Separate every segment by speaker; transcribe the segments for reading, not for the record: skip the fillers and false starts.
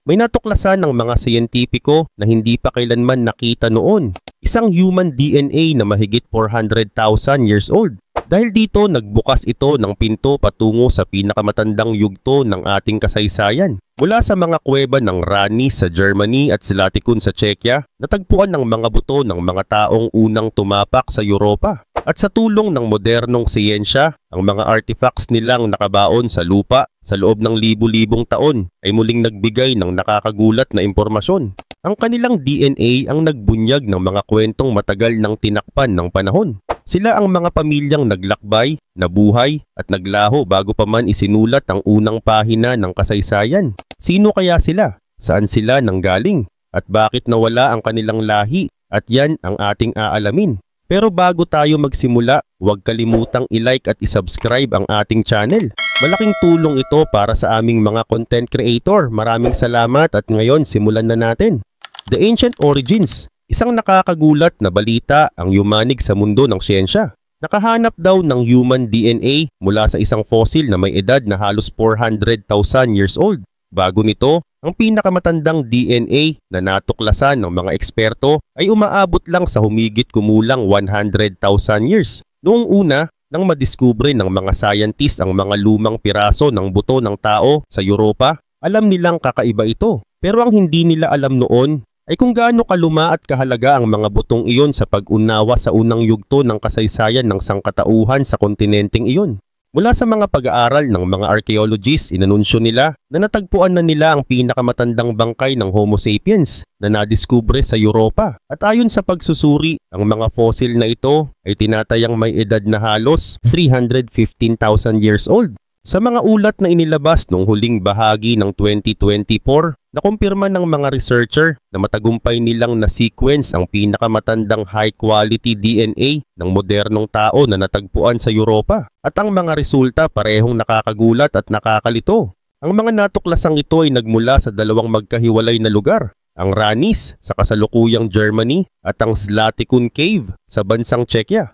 Speaker 1: may natuklasan ng mga siyentipiko na hindi pa kailanman nakita noon. Isang human DNA na mahigit 400,000 years old. Dahil dito nagbukas ito ng pinto patungo sa pinakamatandang yugto ng ating kasaysayan. Mula sa mga kuweba ng Rani sa Germany at Zlatikon sa Czechia, natagpuan ng mga buto ng mga taong unang tumapak sa Europa. At sa tulong ng modernong siyensya, ang mga artifacts nilang nakabaon sa lupa sa loob ng libu-libong taon ay muling nagbigay ng nakakagulat na impormasyon. Ang kanilang DNA ang nagbunyag ng mga kwentong matagal nang tinakpan ng panahon. Sila ang mga pamilyang naglakbay, nabuhay at naglaho bago pa man isinulat ang unang pahina ng kasaysayan. Sino kaya sila? Saan sila nanggaling? At bakit nawala ang kanilang lahi? At yan ang ating aalamin. Pero bago tayo magsimula, huwag kalimutang i-like at i-subscribe ang ating channel. Malaking tulong ito para sa aming mga content creator. Maraming salamat at ngayon simulan na natin. The Ancient Origins. Isang nakakagulat na balita ang yumanig sa mundo ng siyensya. Nakahanap daw ng human DNA mula sa isang fossil na may edad na halos 400,000 years old. Bago nito, ang pinakamatandang DNA na natuklasan ng mga eksperto ay umaabot lang sa humigit kumulang 100,000 years. Noong una, nang madiskubre ng mga scientist ang mga lumang piraso ng buto ng tao sa Europa, alam nilang kakaiba ito. Pero ang hindi nila alam noon ay kung gaano kaluma at kahalaga ang mga butong iyon sa pag-unawa sa unang yugto ng kasaysayan ng sangkatauhan sa kontinenteng iyon. Mula sa mga pag-aaral ng mga archaeologists, inanunsyo nila na natagpuan na nila ang pinakamatandang bangkay ng Homo sapiens na nadiskubre sa Europa. At ayon sa pagsusuri, ang mga fossil na ito ay tinatayang may edad na halos 315,000 years old. Sa mga ulat na inilabas noong huling bahagi ng 2024, nakumpirma ng mga researcher na matagumpay nilang na-sequence ang pinakamatandang high-quality DNA ng modernong tao na natagpuan sa Europa. At ang mga resulta parehong nakakagulat at nakakalito. Ang mga natuklasang ito ay nagmula sa dalawang magkahiwalay na lugar, ang Ranis sa kasalukuyang Germany at ang Zlatikon Cave sa bansang Czechia.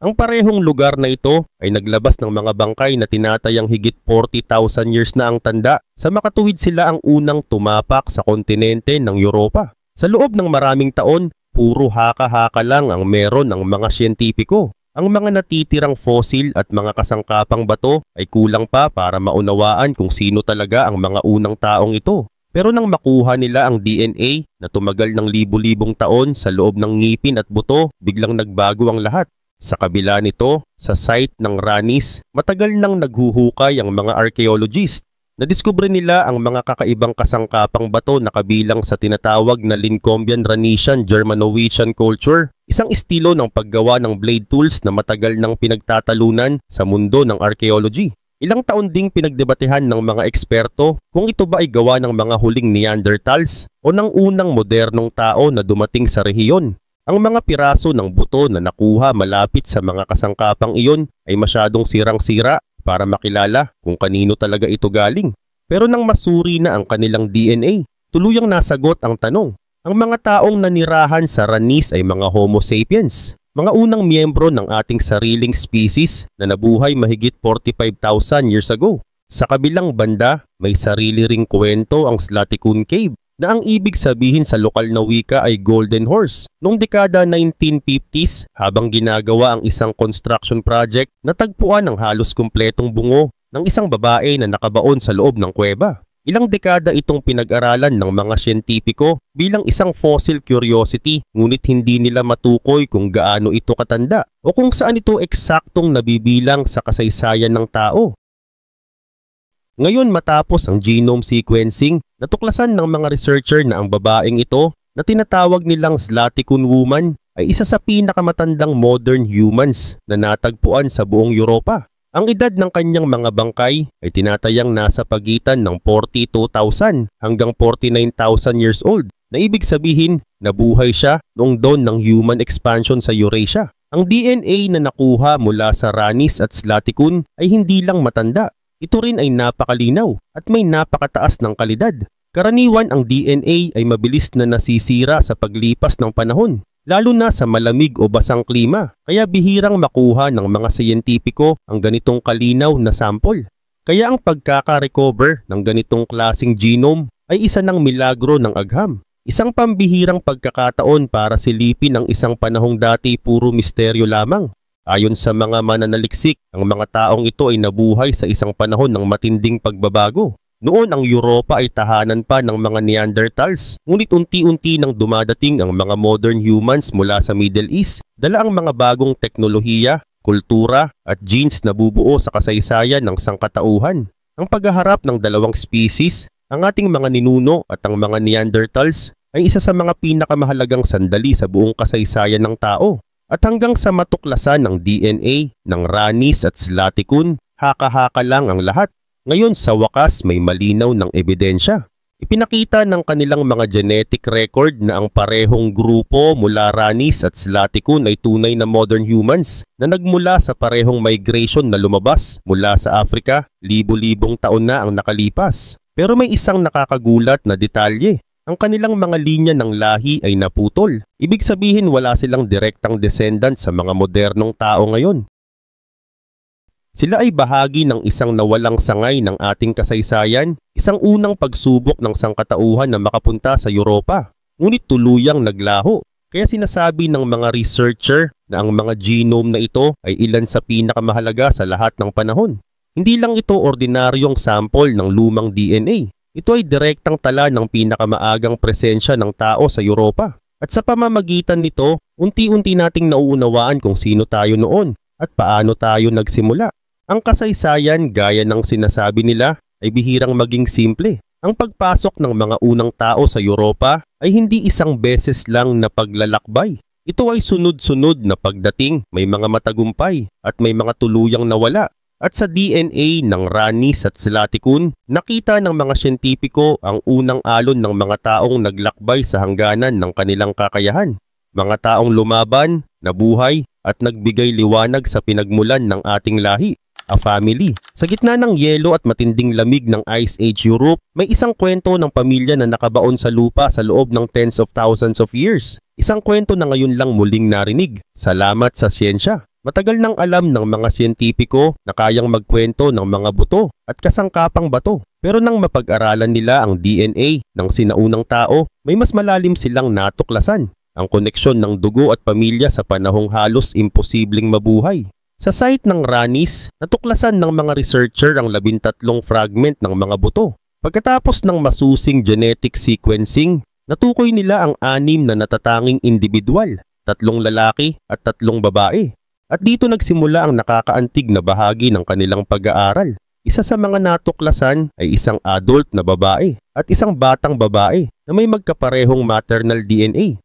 Speaker 1: Ang parehong lugar na ito ay naglabas ng mga bangkay na tinatayang higit 40,000 years na ang tanda sa makatuwid sila ang unang tumapak sa kontinente ng Europa. Sa loob ng maraming taon, puro haka-haka lang ang meron ng mga siyentipiko. Ang mga natitirang fossil at mga kasangkapang bato ay kulang pa para maunawaan kung sino talaga ang mga unang taong ito. Pero nang makuha nila ang DNA na tumagal ng libu-libong taon sa loob ng ngipin at buto, biglang nagbago ang lahat. Sa kabila nito, sa site ng Ranis, matagal nang naghuhukay ang mga archaeologist. Nadiskubre nila ang mga kakaibang kasangkapang bato na kabilang sa tinatawag na Lincolnian Ranesian Germano-Wiccan culture, isang estilo ng paggawa ng blade tools na matagal nang pinagtatalunan sa mundo ng archaeology. Ilang taon ding pinagdebatehan ng mga eksperto kung ito ba ay gawa ng mga huling Neanderthals o ng unang modernong tao na dumating sa rehiyon. Ang mga piraso ng buto na nakuha malapit sa mga kasangkapang iyon ay masyadong sirang-sira para makilala kung kanino talaga ito galing. Pero nang masuri na ang kanilang DNA, tuluyang nasagot ang tanong. Ang mga taong nanirahan sa Ranis ay mga Homo sapiens, mga unang miyembro ng ating sariling species na nabuhay mahigit 45,000 years ago. Sa kabilang banda, may sarili ring kwento ang Zlatikon Cave, na ang ibig sabihin sa lokal na wika ay Golden Horse. Noong dekada 1950s, habang ginagawa ang isang construction project, natagpuan ang halos kumpletong bungo ng isang babae na nakabaon sa loob ng kuweba. Ilang dekada itong pinag-aralan ng mga siyentipiko bilang isang fossil curiosity, ngunit hindi nila matukoy kung gaano ito katanda o kung saan ito eksaktong nabibilang sa kasaysayan ng tao. Ngayon matapos ang genome sequencing, natuklasan ng mga researcher na ang babaeng ito na tinatawag nilang Zlatikon woman ay isa sa pinakamatandang modern humans na natagpuan sa buong Europa. Ang edad ng kanyang mga bangkay ay tinatayang nasa pagitan ng 42,000 hanggang 49,000 years old, na ibig sabihin nabuhay siya noong dawn ng human expansion sa Eurasia. Ang DNA na nakuha mula sa Ranis at Zlatikon ay hindi lang matanda. Ito rin ay napakalinaw at may napakataas ng kalidad. Karaniwan ang DNA ay mabilis na nasisira sa paglipas ng panahon, lalo na sa malamig o basang klima, kaya bihirang makuha ng mga siyentipiko ang ganitong kalinaw na sample. Kaya ang pagkaka-recover ng ganitong klasing genome ay isa ng milagro ng agham. Isang pambihirang pagkakataon para silipin ang isang panahong dati puro misteryo lamang. Ayon sa mga mananaliksik, ang mga taong ito ay nabuhay sa isang panahon ng matinding pagbabago. Noon ang Europa ay tahanan pa ng mga Neanderthals, ngunit unti-unti nang dumadating ang mga modern humans mula sa Middle East, dala ang mga bagong teknolohiya, kultura at genes na bubuo sa kasaysayan ng sangkatauhan. Ang paghaharap ng dalawang species, ang ating mga ninuno at ang mga Neanderthals, ay isa sa mga pinakamahalagang sandali sa buong kasaysayan ng tao. At hanggang sa matuklasan ng DNA ng Ranis at Zlatikun, haka-haka lang ang lahat. Ngayon sa wakas may malinaw ng ebidensya. Ipinakita ng kanilang mga genetic record na ang parehong grupo mula Ranis at Zlatikun ay tunay na modern humans na nagmula sa parehong migration na lumabas mula sa Africa libo-libong taon na ang nakalipas. Pero may isang nakakagulat na detalye. Ang kanilang mga linya ng lahi ay naputol. Ibig sabihin wala silang direktang descendant sa mga modernong tao ngayon. Sila ay bahagi ng isang nawalang sangay ng ating kasaysayan, isang unang pagsubok ng sangkatauhan na makapunta sa Europa, ngunit tuluyang naglaho. Kaya sinasabi ng mga researcher na ang mga genome na ito ay ilan sa pinakamahalaga sa lahat ng panahon. Hindi lang ito ordinaryong sample ng lumang DNA. Ito ay direktang tala ng pinakamaagang presensya ng tao sa Europa. At sa pamamagitan nito, unti-unti nating nauunawaan kung sino tayo noon at paano tayo nagsimula. Ang kasaysayan, gaya ng sinasabi nila, ay bihirang maging simple. Ang pagpasok ng mga unang tao sa Europa ay hindi isang beses lang na paglalakbay. Ito ay sunod-sunod na pagdating, may mga matagumpay at may mga tuluyang nawala. At sa DNA ng Ranis at Zlatikun, nakita ng mga siyentipiko ang unang alon ng mga taong naglakbay sa hangganan ng kanilang kakayahan. Mga taong lumaban, nabuhay at nagbigay liwanag sa pinagmulan ng ating lahi. A family. Sa gitna ng yelo at matinding lamig ng Ice Age Europe, may isang kwento ng pamilya na nakabaon sa lupa sa loob ng tens of thousands of years. Isang kwento na ngayon lang muling narinig. Salamat sa siyensya. Matagal nang alam ng mga siyentipiko na kayang magkwento ng mga buto at kasangkapang bato. Pero nang mapag-aralan nila ang DNA ng sinaunang tao, may mas malalim silang natuklasan. Ang koneksyon ng dugo at pamilya sa panahong halos imposibleng mabuhay. Sa site ng Ranis, natuklasan ng mga researcher ang 13 fragment ng mga buto. Pagkatapos ng masusing genetic sequencing, natukoy nila ang 6 na natatanging individual, 3 lalaki at 3 babae. At dito nagsimula ang nakakaantig na bahagi ng kanilang pag-aaral. Isa sa mga natuklasan ay isang adult na babae at isang batang babae na may magkaparehong maternal DNA.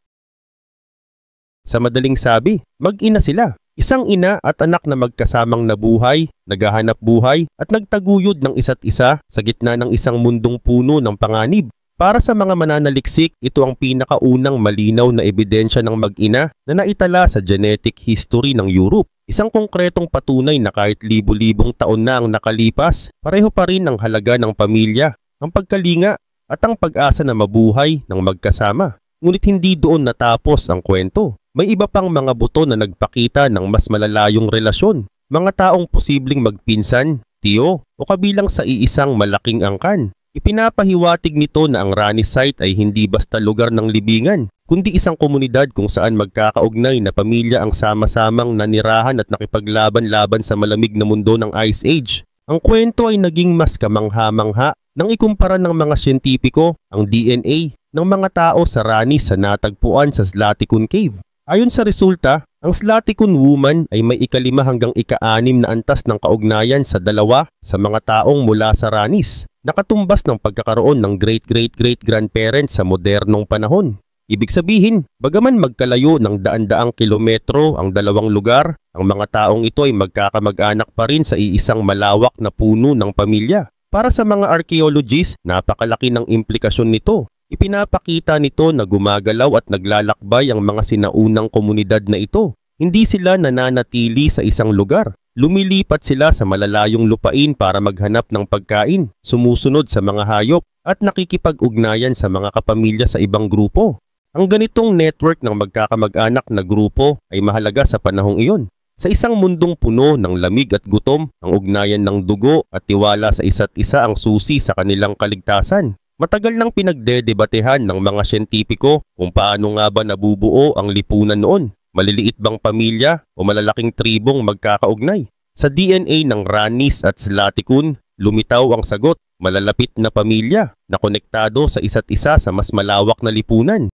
Speaker 1: Sa madaling sabi, mag-ina sila. Isang ina at anak na magkasamang nabuhay, naghahanap buhay at nagtaguyod ng isa't isa sa gitna ng isang mundong puno ng panganib. Para sa mga mananaliksik, ito ang pinakaunang malinaw na ebidensya ng mag-ina na naitala sa genetic history ng Europe. Isang konkretong patunay na kahit libo-libong taon na ang nakalipas, pareho pa rin ang halaga ng pamilya, ang pagkalinga at ang pag-asa na mabuhay ng magkasama. Ngunit hindi doon natapos ang kwento. May iba pang mga buto na nagpakita ng mas malalayong relasyon. Mga taong posibleng magpinsan, tiyo o kabilang sa iisang malaking angkan. Ipinapahiwatig nito na ang Ranis site ay hindi basta lugar ng libingan, kundi isang komunidad kung saan magkakaugnay na pamilya ang sama-samang nanirahan at nakipaglaban-laban sa malamig na mundo ng Ice Age. Ang kwento ay naging mas kamangha-mangha nang ikumpara ng mga siyentipiko ang DNA ng mga tao sa Ranis sa natagpuan sa Zlatikun Cave. Ayon sa resulta, ang Zlatikun woman ay may ika-5 hanggang ika-6 na antas ng kaugnayan sa 2 sa mga taong mula sa Ranis, nakatumbas ng pagkakaroon ng great-great-great-grandparents sa modernong panahon. Ibig sabihin, bagaman magkalayo ng daan-daang kilometro ang dalawang lugar, ang mga taong ito ay magkakamag-anak pa rin sa iisang malawak na puno ng pamilya. Para sa mga archaeologists, napakalaki ng implikasyon nito. Ipinapakita nito na gumagalaw at naglalakbay ang mga sinaunang komunidad na ito. Hindi sila nananatili sa isang lugar. Lumilipat sila sa malalayong lupain para maghanap ng pagkain, sumusunod sa mga hayop, at nakikipag-ugnayan sa mga kapamilya sa ibang grupo. Ang ganitong network ng magkakamag-anak na grupo ay mahalaga sa panahong iyon. Sa isang mundong puno ng lamig at gutom, ang ugnayan ng dugo at tiwala sa isa't isa ang susi sa kanilang kaligtasan. Matagal nang pinagdedebatehan ng mga siyentipiko kung paano nga ba nabubuo ang lipunan noon. Maliliit bang pamilya o malalaking tribong magkakaugnay? Sa DNA ng Ranis at Zlatikun, lumitaw ang sagot, malalapit na pamilya na konektado sa isa't isa sa mas malawak na lipunan.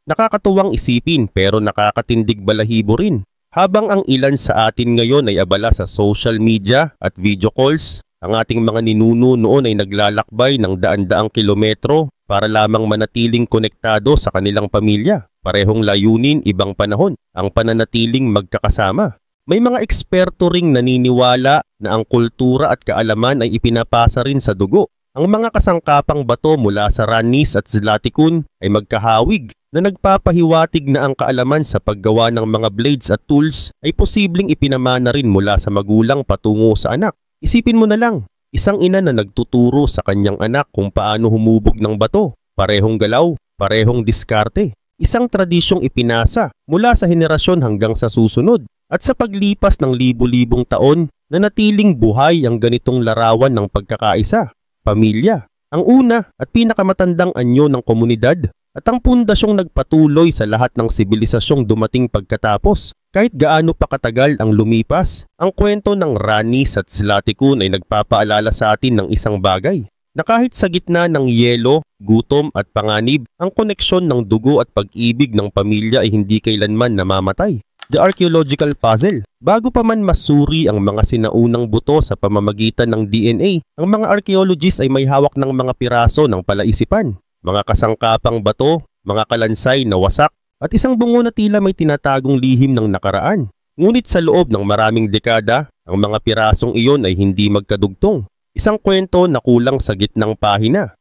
Speaker 1: Nakakatuwang isipin pero nakakatindig balahibo rin. Habang ang ilan sa atin ngayon ay abala sa social media at video calls, ang ating mga ninuno noon ay naglalakbay ng daan-daang kilometro para lamang manatiling konektado sa kanilang pamilya. Parehong layunin, ibang panahon, ang pananatiling magkakasama. May mga eksperto ring naniniwala na ang kultura at kaalaman ay ipinapasa rin sa dugo. Ang mga kasangkapang bato mula sa Ranis at Zlatikun ay magkahawig na nagpapahiwatig na ang kaalaman sa paggawa ng mga blades at tools ay posibleng ipinamana rin mula sa magulang patungo sa anak. Isipin mo na lang, isang ina na nagtuturo sa kanyang anak kung paano humubog ng bato. Parehong galaw, parehong diskarte. Isang tradisyong ipinasa mula sa henerasyon hanggang sa susunod. At sa paglipas ng libu-libong taon, nanatiling buhay ang ganitong larawan ng pagkakaisa. Pamilya, ang una at pinakamatandang anyo ng komunidad at ang pundasyong nagpatuloy sa lahat ng sibilisasyong dumating pagkatapos. Kahit gaano pa katagal ang lumipas, ang kwento ng Ranis at Zlatikun ay nagpapaalala sa atin ng isang bagay, na kahit sa gitna ng yelo, gutom at panganib, ang koneksyon ng dugo at pag-ibig ng pamilya ay hindi kailanman namamatay. The Archaeological Puzzle. Bago pa man masuri ang mga sinaunang buto sa pamamagitan ng DNA, ang mga archaeologists ay may hawak ng mga piraso ng palaisipan, mga kasangkapang bato, mga kalansay na wasak, at isang bungo na tila may tinatagong lihim ng nakaraan. Ngunit sa loob ng maraming dekada, ang mga pirasong iyon ay hindi magkadugtong. Isang kwento na kulang sa gitnang pahina.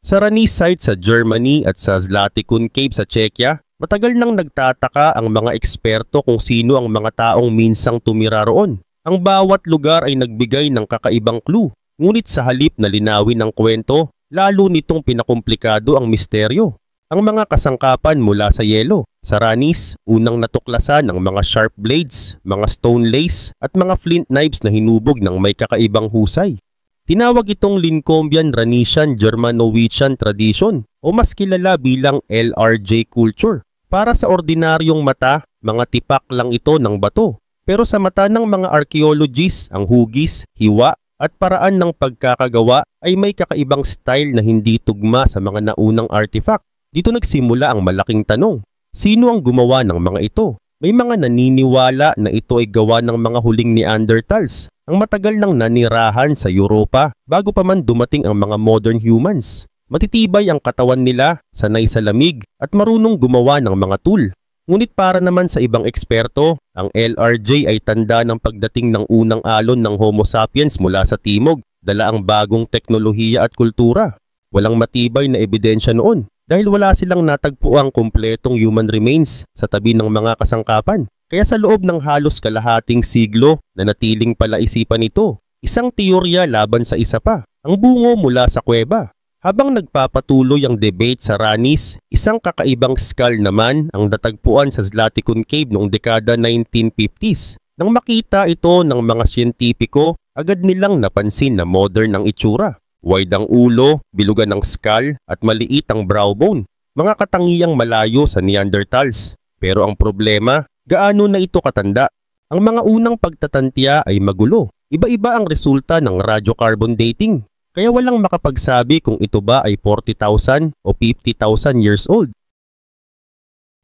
Speaker 1: Sa Ranis site sa Germany at sa Zlatikun Cave sa Czechia, matagal nang nagtataka ang mga eksperto kung sino ang mga taong minsang tumira roon. Ang bawat lugar ay nagbigay ng kakaibang clue. Ngunit sa halip na linawin ang kwento, lalo nitong pinakomplikado ang misteryo. Ang mga kasangkapan mula sa yelo. Sa Ranis, unang natuklasan ang mga sharp blades, mga stone lace at mga flint knives na hinubog ng may kakaibang husay. Tinawag itong Lincolnian Ranisian Germano-Wichian tradition o mas kilala bilang LRJ culture. Para sa ordinaryong mata, mga tipak lang ito ng bato. Pero sa mata ng mga archaeologists, ang hugis, hiwa at paraan ng pagkakagawa ay may kakaibang style na hindi tugma sa mga naunang artifact. Dito nagsimula ang malaking tanong. Sino ang gumawa ng mga ito? May mga naniniwala na ito ay gawa ng mga huling Neanderthals, ang matagal nang nanirahan sa Europa bago pa man dumating ang mga modern humans. Matitibay ang katawan nila, sanay sa lamig at marunong gumawa ng mga tool. Ngunit para naman sa ibang eksperto, ang LRJ ay tanda ng pagdating ng unang alon ng Homo sapiens mula sa timog, dala ang bagong teknolohiya at kultura. Walang matibay na ebidensya noon dahil wala silang natagpuang kumpletong human remains sa tabi ng mga kasangkapan. Kaya sa loob ng halos kalahating siglo, nanatiling palaisipan ito. Isang teorya laban sa isa pa, ang bungo mula sa kuweba. Habang nagpapatuloy ang debate sa Ranis, isang kakaibang skull naman ang natagpuan sa Zlatikun Cave noong dekada 1950s. Nang makita ito ng mga siyentipiko, agad nilang napansin na modern ang itsura. Wide ang ulo, bilugan ng skull at maliit ang brow bone. Mga katangiyang malayo sa Neanderthals. Pero ang problema, gaano na ito katanda? Ang mga unang pagtatantya ay magulo. Iba-iba ang resulta ng radiocarbon dating. Kaya walang makapagsabi kung ito ba ay 40,000 o 50,000 years old.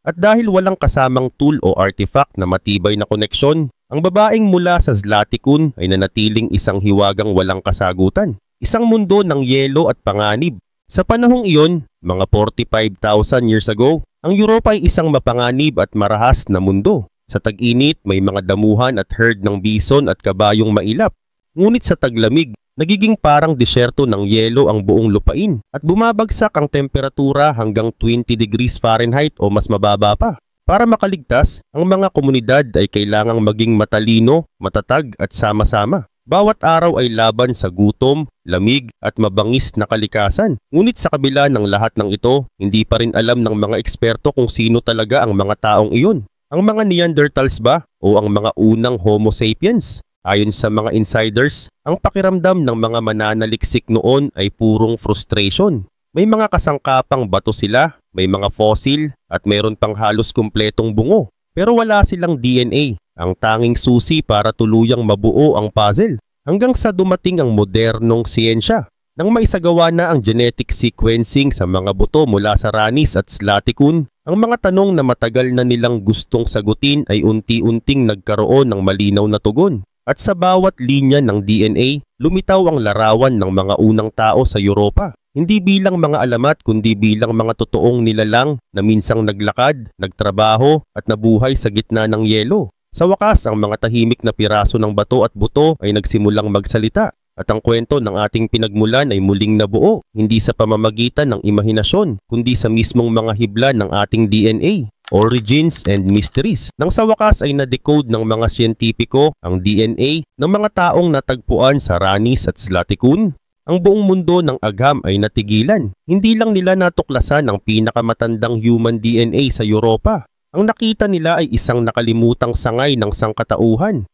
Speaker 1: At dahil walang kasamang tool o artifact na matibay na koneksyon, ang babaeng mula sa Zlatikun ay nanatiling isang hiwagang walang kasagutan. Isang mundo ng yelo at panganib. Sa panahong iyon, mga 45,000 years ago, ang Europa ay isang mapanganib at marahas na mundo. Sa tag-init, may mga damuhan at herd ng bison at kabayong mailap. Ngunit sa taglamig, nagiging parang disyerto ng yelo ang buong lupain at bumabagsak ang temperatura hanggang 20 degrees Fahrenheit o mas mababa pa. Para makaligtas, ang mga komunidad ay kailangang maging matalino, matatag at sama-sama. Bawat araw ay laban sa gutom, lamig at mabangis na kalikasan. Ngunit sa kabila ng lahat ng ito, hindi pa rin alam ng mga eksperto kung sino talaga ang mga taong iyon. Ang mga Neanderthals ba o ang mga unang Homo sapiens? Ayon sa mga insiders, ang pakiramdam ng mga mananaliksik noon ay purong frustration. May mga kasangkapang bato sila, may mga fossil at mayroon pang halos kumpletong bungo. Pero wala silang DNA, ang tanging susi para tuluyang mabuo ang puzzle. Hanggang sa dumating ang modernong siyensya. Nang maisagawa na ang genetic sequencing sa mga buto mula sa Ranis at Zlatikun, ang mga tanong na matagal na nilang gustong sagutin ay unti-unting nagkaroon ng malinaw na tugon. At sa bawat linya ng DNA, lumitaw ang larawan ng mga unang tao sa Europa. Hindi bilang mga alamat kundi bilang mga totoong nilalang na minsang naglakad, nagtrabaho at nabuhay sa gitna ng yelo. Sa wakas, ang mga tahimik na piraso ng bato at buto ay nagsimulang magsalita. At ang kwento ng ating pinagmulan ay muling nabuo, hindi sa pamamagitan ng imahinasyon, kundi sa mismong mga hibla ng ating DNA. Origins and Mysteries. Nang sa wakas ay na-decode ng mga siyentipiko ang DNA ng mga taong natagpuan sa Ranis at Zlatikun, ang buong mundo ng agham ay natigilan. Hindi lang nila natuklasan ang pinakamatandang human DNA sa Europa. Ang nakita nila ay isang nakalimutang sangay ng sangkatauhan.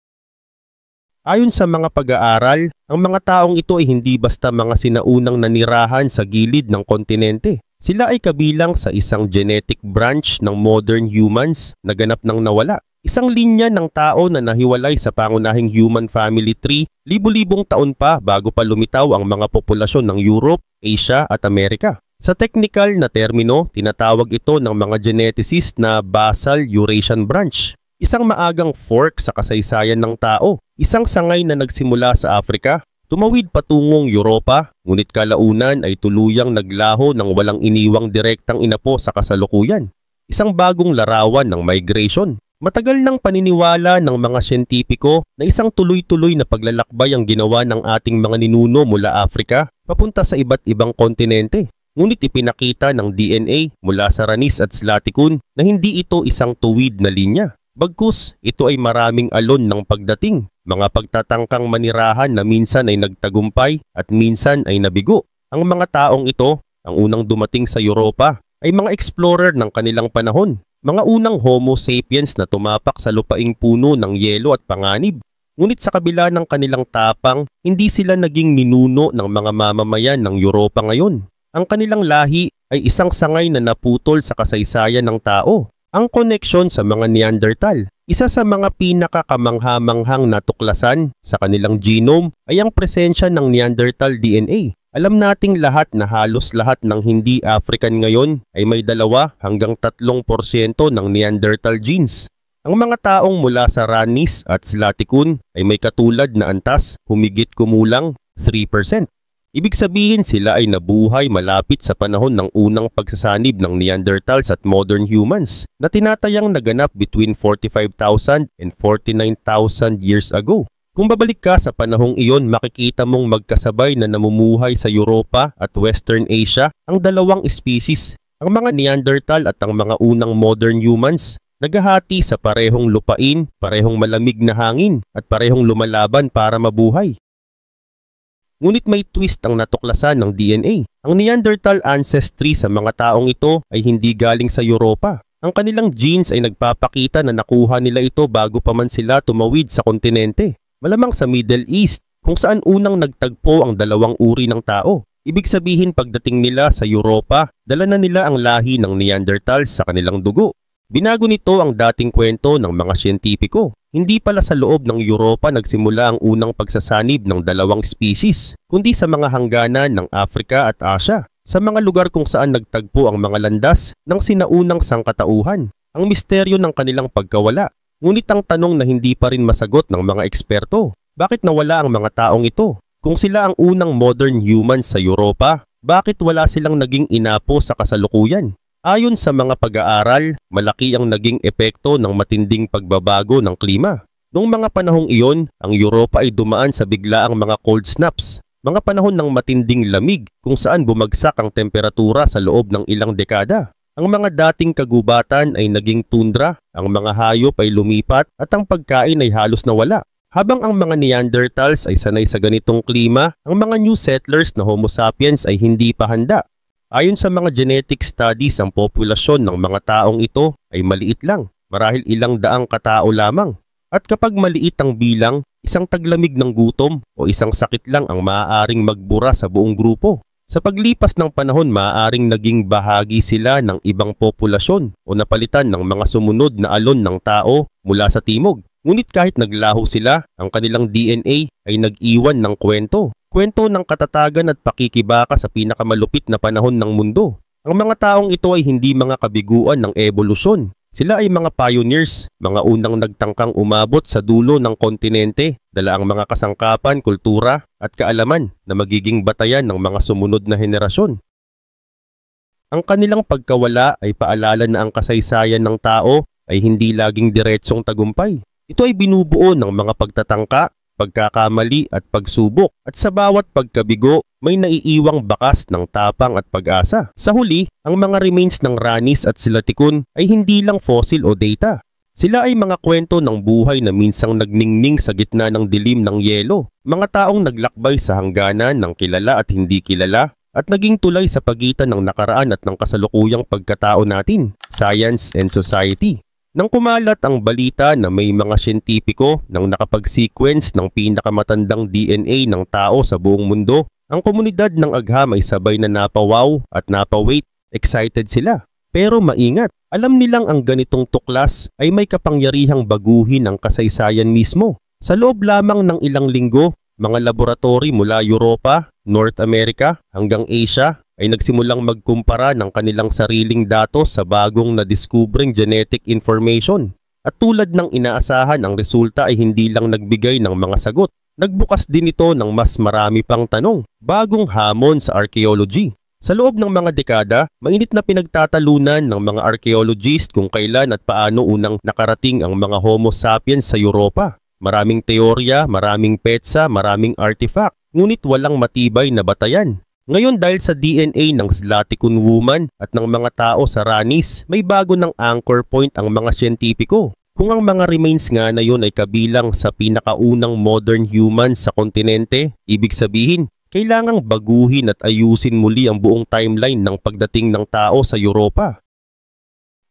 Speaker 1: Ayon sa mga pag-aaral, ang mga taong ito ay hindi basta mga sinaunang nanirahan sa gilid ng kontinente. Sila ay kabilang sa isang genetic branch ng modern humans na ganap nang nawala. Isang linya ng tao na nahiwalay sa pangunahing human family tree libu-libong taon pa bago pa lumitaw ang mga populasyon ng Europe, Asia at Amerika. Sa technical na termino, tinatawag ito ng mga geneticist na basal Eurasian branch. Isang maagang fork sa kasaysayan ng tao. Isang sangay na nagsimula sa Afrika, tumawid patungong Europa, ngunit kalaunan ay tuluyang naglaho ng walang iniwang direktang inapo sa kasalukuyan. Isang bagong larawan ng migration. Matagal nang paniniwala ng mga siyentipiko na isang tuloy-tuloy na paglalakbay ang ginawa ng ating mga ninuno mula Afrika papunta sa iba't ibang kontinente. Ngunit ipinakita ng DNA mula sa Ranis at Zlatikun na hindi ito isang tuwid na linya. Bagkus, ito ay maraming alon ng pagdating. Mga pagtatangkang manirahan na minsan ay nagtagumpay at minsan ay nabigo. Ang mga taong ito, ang unang dumating sa Europa, ay mga explorer ng kanilang panahon. Mga unang Homo sapiens na tumapak sa lupaing puno ng yelo at panganib. Ngunit sa kabila ng kanilang tapang, hindi sila naging ninuno ng mga mamamayan ng Europa ngayon. Ang kanilang lahi ay isang sangay na naputol sa kasaysayan ng tao. Ang koneksyon sa mga Neanderthal. Isa sa mga pinakakamangha-manghang natuklasan sa kanilang genome ay ang presensya ng Neanderthal DNA. Alam nating lahat na halos lahat ng hindi African ngayon ay may 2 hanggang 3% ng Neanderthal genes. Ang mga taong mula sa Ranis at Zlatikun ay may katulad na antas, humigit kumulang 3%. Ibig sabihin sila ay nabuhay malapit sa panahon ng unang pagsasanib ng Neanderthals at modern humans na tinatayang naganap between 45,000 and 49,000 years ago. Kung babalik ka sa panahong iyon, makikita mong magkasabay na namumuhay sa Europa at Western Asia ang 2 species. Ang mga Neanderthal at ang mga unang modern humans naghahati sa parehong lupain, parehong malamig na hangin at parehong lumalaban para mabuhay. Ngunit may twist ang natuklasan ng DNA. Ang Neanderthal ancestry sa mga taong ito ay hindi galing sa Europa. Ang kanilang genes ay nagpapakita na nakuha nila ito bago pa man sila tumawid sa kontinente. Malamang sa Middle East, kung saan unang nagtagpo ang 2 uri ng tao. Ibig sabihin pagdating nila sa Europa, dala na nila ang lahi ng Neanderthals sa kanilang dugo. Binago nito ang dating kwento ng mga siyentipiko. Hindi pala sa loob ng Europa nagsimula ang unang pagsasanib ng 2 species, kundi sa mga hangganan ng Afrika at Asia, sa mga lugar kung saan nagtagpo ang mga landas ng sinaunang sangkatauhan. Ang misteryo ng kanilang pagkawala. Ngunit ang tanong na hindi pa rin masagot ng mga eksperto, bakit nawala ang mga taong ito? Kung sila ang unang modern humans sa Europa, bakit wala silang naging inapo sa kasalukuyan? Ayon sa mga pag-aaral, malaki ang naging epekto ng matinding pagbabago ng klima. Noong mga panahong iyon, ang Europa ay dumaan sa biglaang mga cold snaps, mga panahon ng matinding lamig kung saan bumagsak ang temperatura sa loob ng ilang dekada. Ang mga dating kagubatan ay naging tundra, ang mga hayop ay lumipat at ang pagkain ay halos nawala. Habang ang mga Neanderthals ay sanay sa ganitong klima, ang mga new settlers na Homo sapiens ay hindi pa handa. Ayon sa mga genetic studies, ang populasyon ng mga taong ito ay maliit lang. marahil ilang daang katao lamang. At kapag maliit ang bilang, isang taglamig ng gutom o isang sakit lang ang maaaring magbura sa buong grupo. Sa paglipas ng panahon, maaaring naging bahagi sila ng ibang populasyon o napalitan ng mga sumunod na alon ng tao mula sa timog. Ngunit kahit naglaho sila, ang kanilang DNA ay nag-iwan ng kwento. Kwento ng katatagan at pakikibaka sa pinakamalupit na panahon ng mundo. Ang mga taong ito ay hindi mga kabiguan ng evolusyon. Sila ay mga pioneers, mga unang nagtangkang umabot sa dulo ng kontinente, dala ang mga kasangkapan, kultura at kaalaman na magiging batayan ng mga sumunod na henerasyon. Ang kanilang pagkawala ay paalala na ang kasaysayan ng tao ay hindi laging diretsong tagumpay. Ito ay binubuo ng mga pagtatangka, pagkakamali at pagsubok, at sa bawat pagkabigo may naiiwang bakas ng tapang at pag-asa. Sa huli, ang mga remains ng Ranis at Silatikun ay hindi lang fossil o data. Sila ay mga kwento ng buhay na minsang nagningning sa gitna ng dilim ng yelo, mga taong naglakbay sa hangganan ng kilala at hindi kilala, at naging tulay sa pagitan ng nakaraan at ng kasalukuyang pagkatao natin, science and society. Nang kumalat ang balita na may mga siyentipiko nang nakapag-sequence ng pinakamatandang DNA ng tao sa buong mundo, ang komunidad ng agham ay sabay na napawaw at napawait. Excited sila. Pero maingat, alam nilang ang ganitong tuklas ay may kapangyarihang baguhin ang kasaysayan mismo. Sa loob lamang ng ilang linggo, mga laboratory mula Europa, North America hanggang Asia ay nagsimulang magkumpara ng kanilang sariling datos sa bagong nadiskubreng genetic information. At tulad ng inaasahan, ang resulta ay hindi lang nagbigay ng mga sagot. Nagbukas din ito ng mas marami pang tanong, bagong hamon sa archaeology. Sa loob ng mga dekada, mainit na pinagtatalunan ng mga archaeologist kung kailan at paano unang nakarating ang mga Homo sapiens sa Europa. Maraming teorya, maraming petsa, maraming artifact, ngunit walang matibay na batayan. Ngayon dahil sa DNA ng Zlatikun woman at ng mga tao sa Ranis, may bago ng anchor point ang mga siyentipiko. Kung ang mga remains nga na yun ay kabilang sa pinakaunang modern humans sa kontinente, ibig sabihin, kailangang baguhin at ayusin muli ang buong timeline ng pagdating ng tao sa Europa.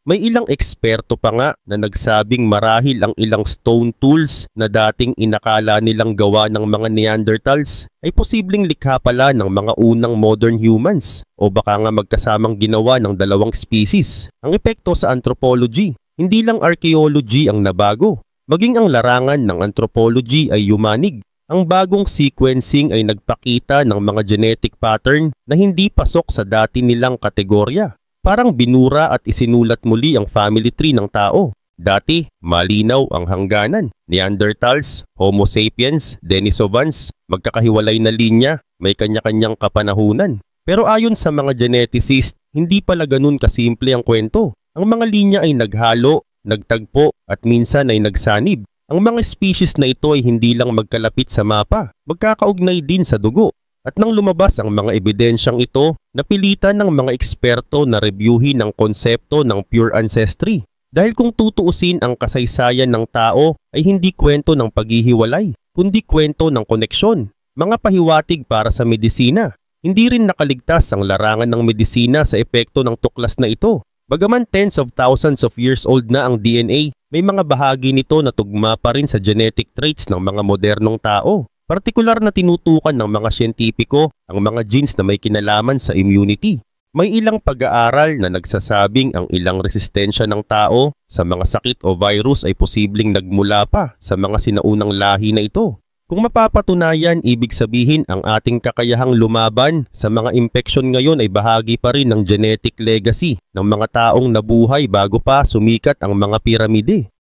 Speaker 1: May ilang eksperto pa nga na nagsabing marahil ang ilang stone tools na dating inakala nilang gawa ng mga Neanderthals ay posibleng likha pala ng mga unang modern humans o baka nga magkasamang ginawa ng dalawang species. Ang epekto sa anthropology, hindi lang archaeology ang nabago, maging ang larangan ng anthropology ay yumanig. Ang bagong sequencing ay nagpakita ng mga genetic pattern na hindi pasok sa dati nilang kategorya. Parang binura at isinulat muli ang family tree ng tao. Dati, malinaw ang hangganan. Neanderthals, Homo sapiens, Denisovans, magkakahiwalay na linya, may kanya-kanyang kapanahunan. Pero ayon sa mga geneticist, hindi pala ganun kasimple ang kwento. Ang mga linya ay naghalo, nagtagpo at minsan ay nagsanib. Ang mga species na ito ay hindi lang magkalapit sa mapa, magkakaugnay din sa dugo. At nang lumabas ang mga ebidensyang ito, napilitan ng mga eksperto na reviewin ang konsepto ng pure ancestry. Dahil kung tutuusin, ang kasaysayan ng tao ay hindi kwento ng paghihiwalay, kundi kwento ng koneksyon, mga pahiwatig para sa medisina. Hindi rin nakaligtas ang larangan ng medisina sa epekto ng tuklas na ito. Bagaman tens of thousands of years old na ang DNA, may mga bahagi nito na tugma pa rin sa genetic traits ng mga modernong tao. Partikular na tinutukan ng mga siyentipiko ang mga genes na may kinalaman sa immunity. May ilang pag-aaral na nagsasabing ang ilang resistensya ng tao sa mga sakit o virus ay posibleng nagmula pa sa mga sinaunang lahi na ito. Kung mapapatunayan, ibig sabihin ang ating kakayahang lumaban sa mga impeksyon ngayon ay bahagi pa rin ng genetic legacy ng mga taong nabuhay bago pa sumikat ang mga piramide.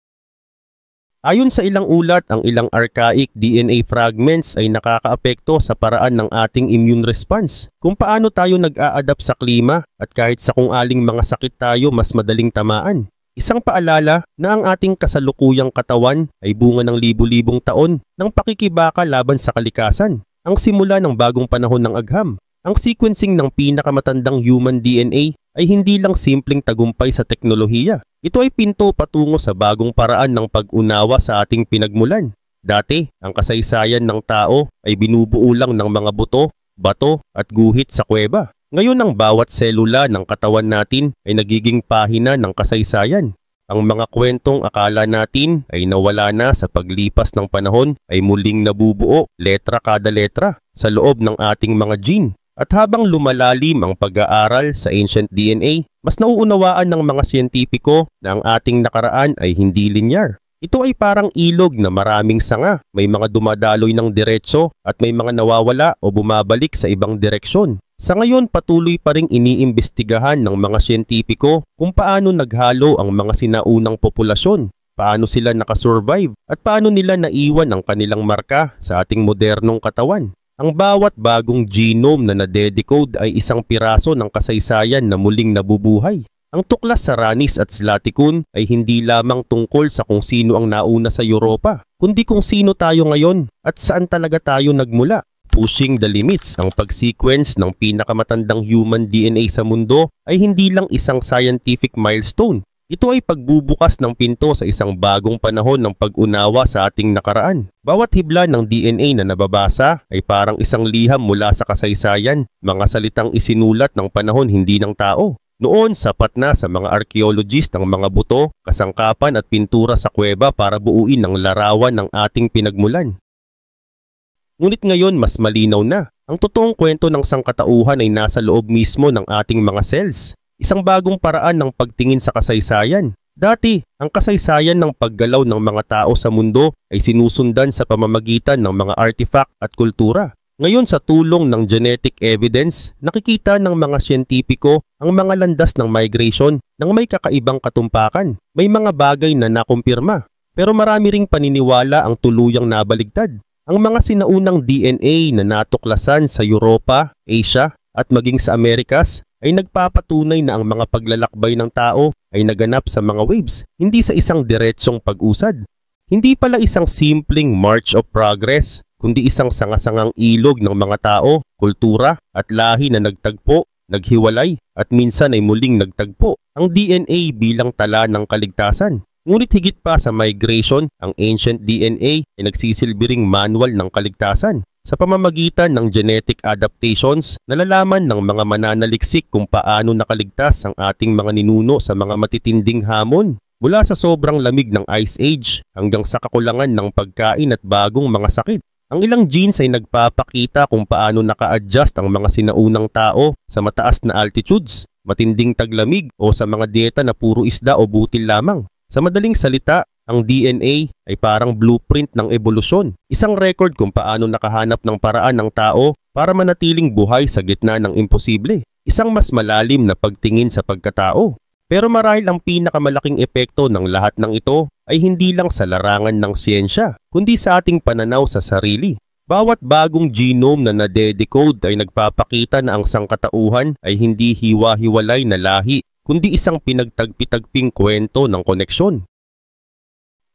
Speaker 1: Ayon sa ilang ulat, ang ilang archaic DNA fragments ay nakakaapekto sa paraan ng ating immune response, kung paano tayo nag-a-adapt sa klima at kahit sa kung aling mga sakit tayo mas madaling tamaan. Isang paalala na ang ating kasalukuyang katawan ay bunga ng libu-libong taon ng pakikibaka laban sa kalikasan, ang simula ng bagong panahon ng agham. Ang sequencing ng pinakamatandang human DNA ay hindi lang simpleng tagumpay sa teknolohiya. Ito ay pinto patungo sa bagong paraan ng pag-unawa sa ating pinagmulan. Dati, ang kasaysayan ng tao ay binubuo lang ng mga buto, bato at guhit sa kuweba. Ngayon ang bawat selula ng katawan natin ay nagiging pahina ng kasaysayan. Ang mga kwentong akala natin ay nawala na sa paglipas ng panahon ay muling nabubuo letra kada letra sa loob ng ating mga gene. At habang lumalalim ang pag-aaral sa ancient DNA, mas nauunawaan ng mga siyentipiko na ang ating nakaraan ay hindi linear. Ito ay parang ilog na maraming sanga, may mga dumadaloy ng diretso at may mga nawawala o bumabalik sa ibang direksyon. Sa ngayon, patuloy pa ring iniimbestigahan ng mga siyentipiko kung paano naghalo ang mga sinaunang populasyon, paano sila nakasurvive at paano nila naiwan ang kanilang marka sa ating modernong katawan. Ang bawat bagong genome na nadedecode ay isang piraso ng kasaysayan na muling nabubuhay. Ang tuklas sa Ranis at Zlatikun ay hindi lamang tungkol sa kung sino ang nauna sa Europa, kundi kung sino tayo ngayon at saan talaga tayo nagmula. Pushing the limits, ang pag-sequence ng pinakamatandang human DNA sa mundo ay hindi lang isang scientific milestone. Ito ay pagbubukas ng pinto sa isang bagong panahon ng pag-unawa sa ating nakaraan. Bawat hibla ng DNA na nababasa ay parang isang liham mula sa kasaysayan, mga salitang isinulat ng panahon hindi ng tao. Noon, sapat na sa mga archaeologist ang mga buto, kasangkapan at pintura sa kuweba para buuin ang larawan ng ating pinagmulan. Ngunit ngayon mas malinaw na. Ang totoong kwento ng sangkatauhan ay nasa loob mismo ng ating mga cells. Isang bagong paraan ng pagtingin sa kasaysayan. Dati, ang kasaysayan ng paggalaw ng mga tao sa mundo ay sinusundan sa pamamagitan ng mga artifact at kultura. Ngayon sa tulong ng genetic evidence, nakikita ng mga siyentipiko ang mga landas ng migration ng may kakaibang katumpakan. May mga bagay na nakumpirma, pero marami ring paniniwala ang tuluyang nabaligtad. Ang mga sinaunang DNA na natuklasan sa Europa, Asia at maging sa Amerikas ay nagpapatunay na ang mga paglalakbay ng tao ay naganap sa mga waves, hindi sa isang diretsong pag-usad. Hindi pala isang simpleng march of progress, kundi isang sangasangang ilog ng mga tao, kultura at lahi na nagtagpo, naghiwalay at minsan ay muling nagtagpo. Ang DNA bilang tala ng kaligtasan. Ngunit higit pa sa migration, ang ancient DNA ay nagsisilbing manual ng kaligtasan. Sa pamamagitan ng genetic adaptations, nalalaman ng mga mananaliksik kung paano nakaligtas ang ating mga ninuno sa mga matitinding hamon. Mula sa sobrang lamig ng Ice Age hanggang sa kakulangan ng pagkain at bagong mga sakit. Ang ilang genes ay nagpapakita kung paano naka-adjust ang mga sinaunang tao sa mataas na altitudes, matinding taglamig o sa mga dieta na puro isda o butil lamang. Sa madaling salita, ang DNA ay parang blueprint ng ebolusyon, isang record kung paano nakahanap ng paraan ng tao para manatiling buhay sa gitna ng imposible, isang mas malalim na pagtingin sa pagkatao. Pero marahil ang pinakamalaking epekto ng lahat ng ito ay hindi lang sa larangan ng siyensya, kundi sa ating pananaw sa sarili. Bawat bagong genome na nadedecode ay nagpapakita na ang sangkatauhan ay hindi hiwa-hiwalay na lahi, kundi isang pinagtagpi-tagping kwento ng koneksyon.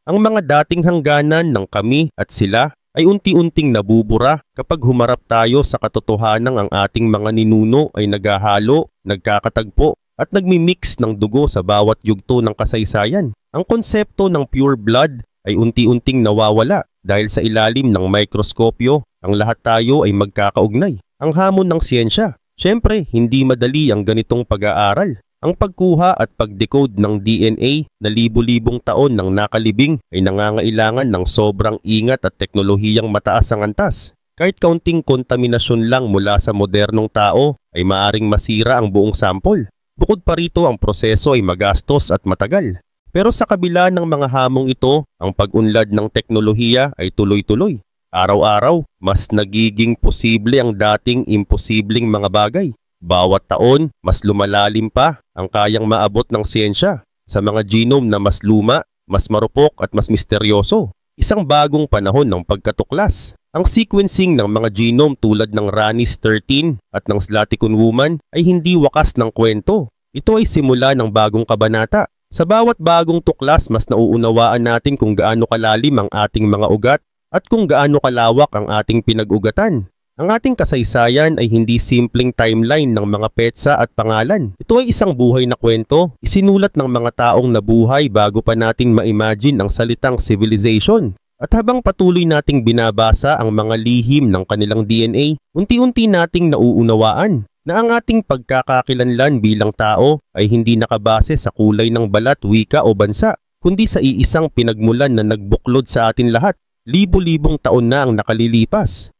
Speaker 1: Ang mga dating hangganan ng kami at sila ay unti-unting nabubura kapag humarap tayo sa katotohanang ang ating mga ninuno ay naghahalo, nagkakatagpo at nagmimix ng dugo sa bawat yugto ng kasaysayan. Ang konsepto ng pure blood ay unti-unting nawawala dahil sa ilalim ng mikroskopyo, ang lahat tayo ay magkakaugnay. Ang hamon ng siyensya. Siyempre, hindi madali ang ganitong pag-aaral. Ang pagkuha at pag-decode ng DNA na libu-libong taon ng nakalibing ay nangangailangan ng sobrang ingat at teknolohiyang mataas ang antas. Kahit kaunting kontaminasyon lang mula sa modernong tao ay maaring masira ang buong sample. Bukod pa rito, ang proseso ay magastos at matagal. Pero sa kabila ng mga hamong ito, ang pag-unlad ng teknolohiya ay tuloy-tuloy. Araw-araw, mas nagiging posible ang dating imposibleng mga bagay. Bawat taon, mas lumalalim pa ang kayang maabot ng siyensya sa mga genome na mas luma, mas marupok at mas misteryoso. Isang bagong panahon ng pagkatuklas. Ang sequencing ng mga genome tulad ng Ranis 13 at ng Zlatikun woman ay hindi wakas ng kwento. Ito ay simula ng bagong kabanata. Sa bawat bagong tuklas, mas nauunawaan natin kung gaano kalalim ang ating mga ugat at kung gaano kalawak ang ating pinag-ugatan. Ang ating kasaysayan ay hindi simpleng timeline ng mga petsa at pangalan. Ito ay isang buhay na kwento, isinulat ng mga taong nabuhay bago pa natin ma-imagine ang salitang civilization. At habang patuloy nating binabasa ang mga lihim ng kanilang DNA, unti-unti nating nauunawaan na ang ating pagkakakilanlan bilang tao ay hindi nakabase sa kulay ng balat, wika o bansa, kundi sa iisang pinagmulan na nagbuklod sa atin lahat. Libo-libong taon na ang nakalilipas.